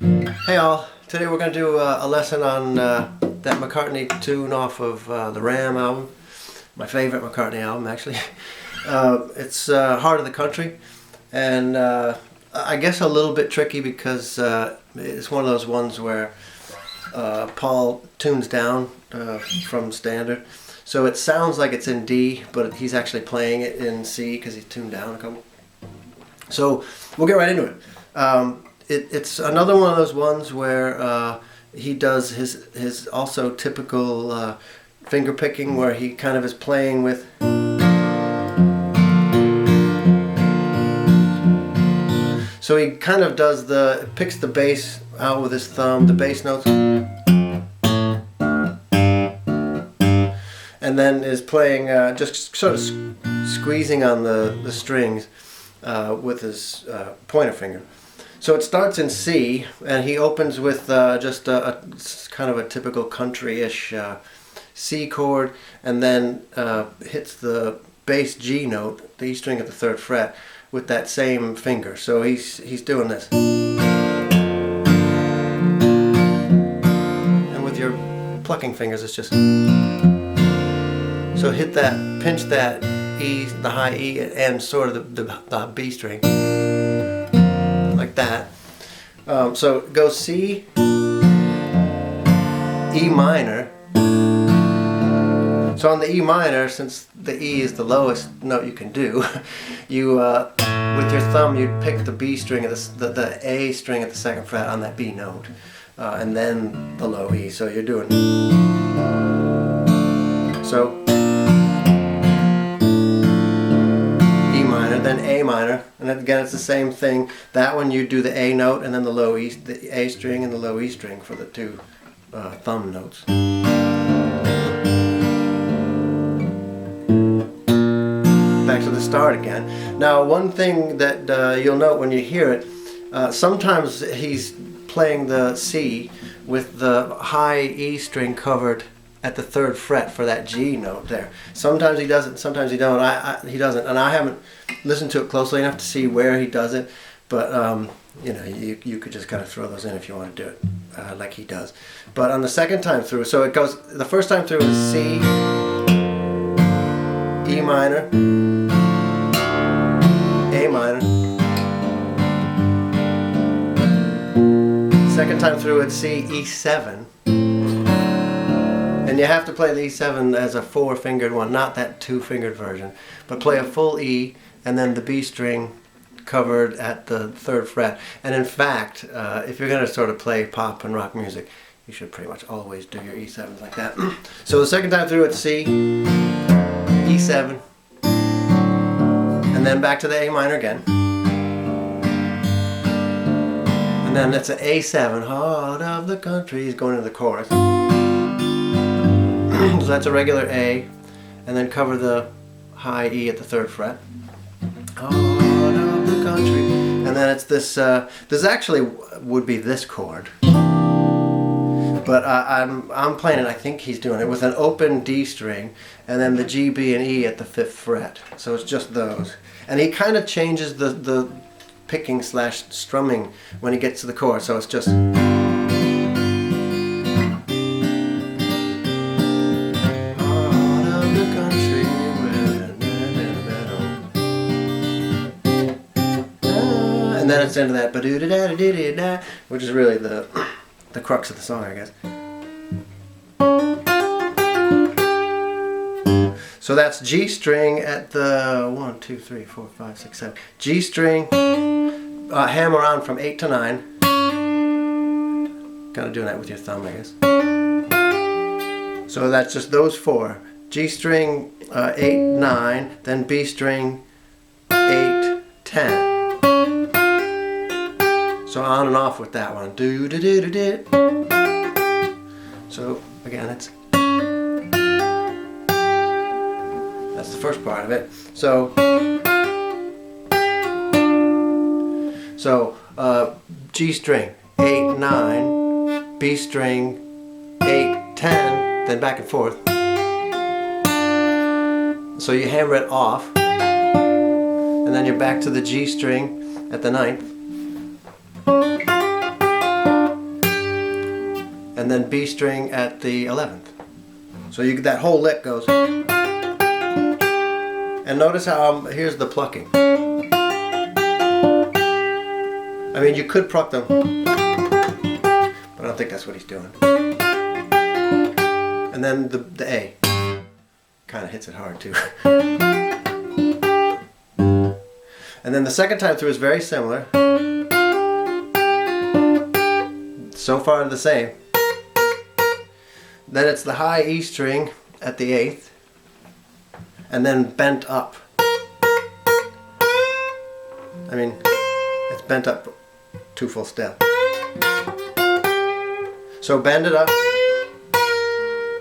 Hey all, today we're going to do a lesson on that McCartney tune off of the Ram album, my favorite McCartney album actually. It's Heart of the Country, and I guess a little bit tricky because it's one of those ones where Paul tunes down from standard. So it sounds like it's in D, but he's actually playing it in C because he's tuned down a couple. So we'll get right into it. It's another one of those ones where he does his also typical finger picking, where he kind of is playing with. So he kind of does picks the bass out with his thumb, the bass notes, and then is playing just sort of squeezing on the strings with his pointer finger. So it starts in C, and he opens with just a kind of a typical country-ish C chord, and then hits the bass G note, the E string at the 3rd fret, with that same finger. So he's doing this. And with your plucking fingers, it's just. So hit that, pinch that E, the high E, and sort of the B string. Like that. So it goes C, E minor. So on the E minor, since the E is the lowest note you can do, you with your thumb you pick the B string, the A string at the 2nd fret on that B note, and then the low E. So you're doing so. Then A minor, and then again it's the same thing. That one you do the A note and then the low E, the A string and the low E string for the two thumb notes. Back to the start again. Now one thing that you'll note when you hear it, sometimes he's playing the C with the high E string covered at the 3rd fret for that G note there. Sometimes he does it, sometimes he don't. He doesn't, and I haven't listened to it closely enough to see where he does it. But you know, you could just kind of throw those in if you want to do it like he does. But on the second time through, so it goes. The first time through is C, E minor, A minor. Second time through it's C, E7. And you have to play the E7 as a 4-fingered one, not that 2-fingered version, but play a full E and then the B string covered at the 3rd fret. And in fact, if you're going to sort of play pop and rock music, you should pretty much always do your E7s like that. So the second time through it's C, E7, and then back to the A minor again. And then it's an A7, Heart of the Country. He's going into the chorus. So that's a regular A, and then cover the high E at the 3rd fret. Heart of the Country. And then it's this, this actually would be this chord. But I'm playing it, I think he's doing it with an open D string, and then the G, B, and E at the 5th fret. So it's just those. And he kind of changes the picking / strumming when he gets to the chorus, so it's just. And then it's into that ba-doo-da-da-da-da-da, which is really the crux of the song, I guess. So that's G string at the 1, 2, 3, 4, 5, 6, 7. G string, hammer on from 8 to 9. Kind of doing that with your thumb, I guess. So that's just those 4. G string 8, 9, then B string 8, 10. So on and off with that one. Do do do do do. So again, that's the first part of it. So G string 8, 9, B string 8, 10, then back and forth. So you hammer it off, and then you're back to the G string at the 9th. and then B string at the 11th. So that whole lick goes. And notice how here's the plucking. I mean, you could pluck them, but I don't think that's what he's doing. And then the A kind of hits it hard too. And then the second time through is very similar. So far the same. Then it's the high E string at the 8th, and then bent up. I mean, it's bent up 2 full steps. So bend it up,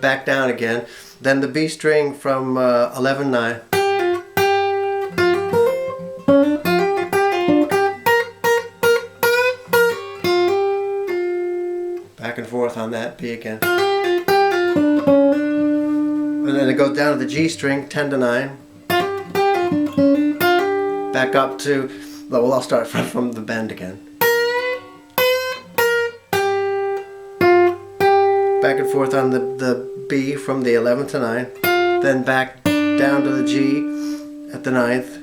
back down again. Then the B string from 11-9. Back and forth on that B again. And then it goes down to the G string, 10-9. Back up to, well, I'll start from the bend again. Back and forth on the B from the 11th to 9. Then back down to the G at the 9th.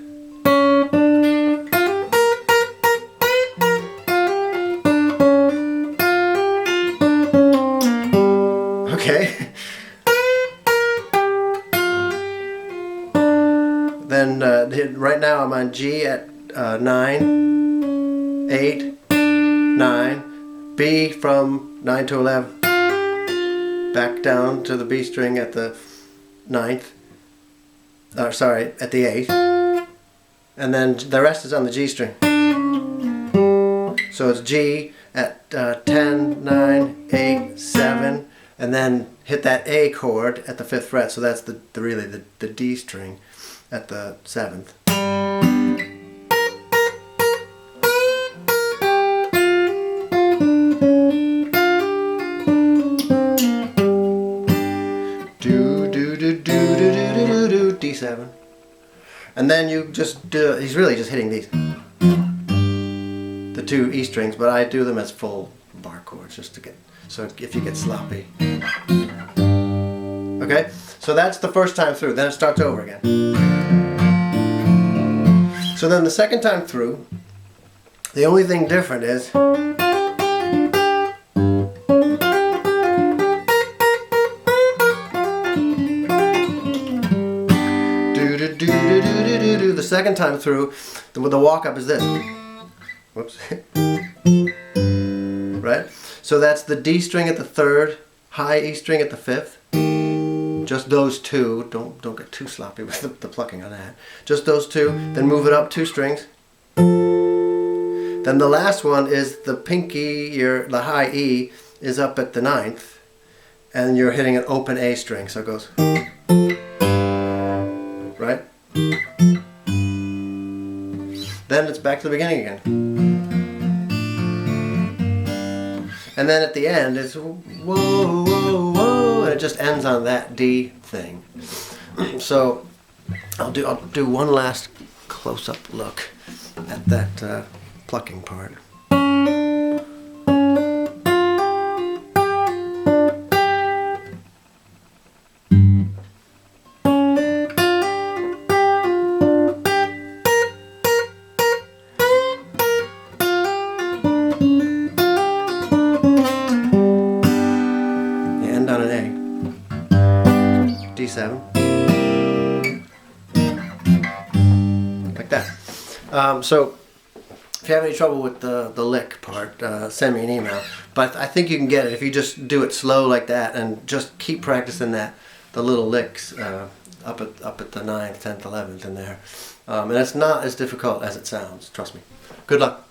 Okay. Then right now I'm on G at 9, 8, 9, B from 9 to 11, back down to the B string at the 9th, at the 8th, and then the rest is on the G string. So it's G at 10, 9, 8, 7, and then hit that A chord at the 5th fret, so that's really the D string at the 7th. D7. And then you just do, he's really just hitting these, the 2 E strings, but I do them as full bar chords just to get, so if you get sloppy. Okay, so that's the first time through, then it starts over again. So then the second time through, the only thing different is the second time through, the walk up is this. Whoops. Right? So that's the D string at the 3rd, high E string at the 5th. Just those 2. Don't get too sloppy with the plucking on that. Just those 2. Then move it up 2 strings. Then the last one is the pinky, the high E is up at the 9th, and you're hitting an open A string, so it goes. Right? Then it's back to the beginning again. And then at the end it's whoa, whoa, whoa, and it just ends on that D thing. So I'll do one last close-up look at that plucking part. On an A, D7, like that. So if you have any trouble with the lick part, send me an email. But I think you can get it if you just do it slow like that and just keep practicing the little licks up at the 9th, 10th, 11th in there. And it's not as difficult as it sounds, trust me. Good luck.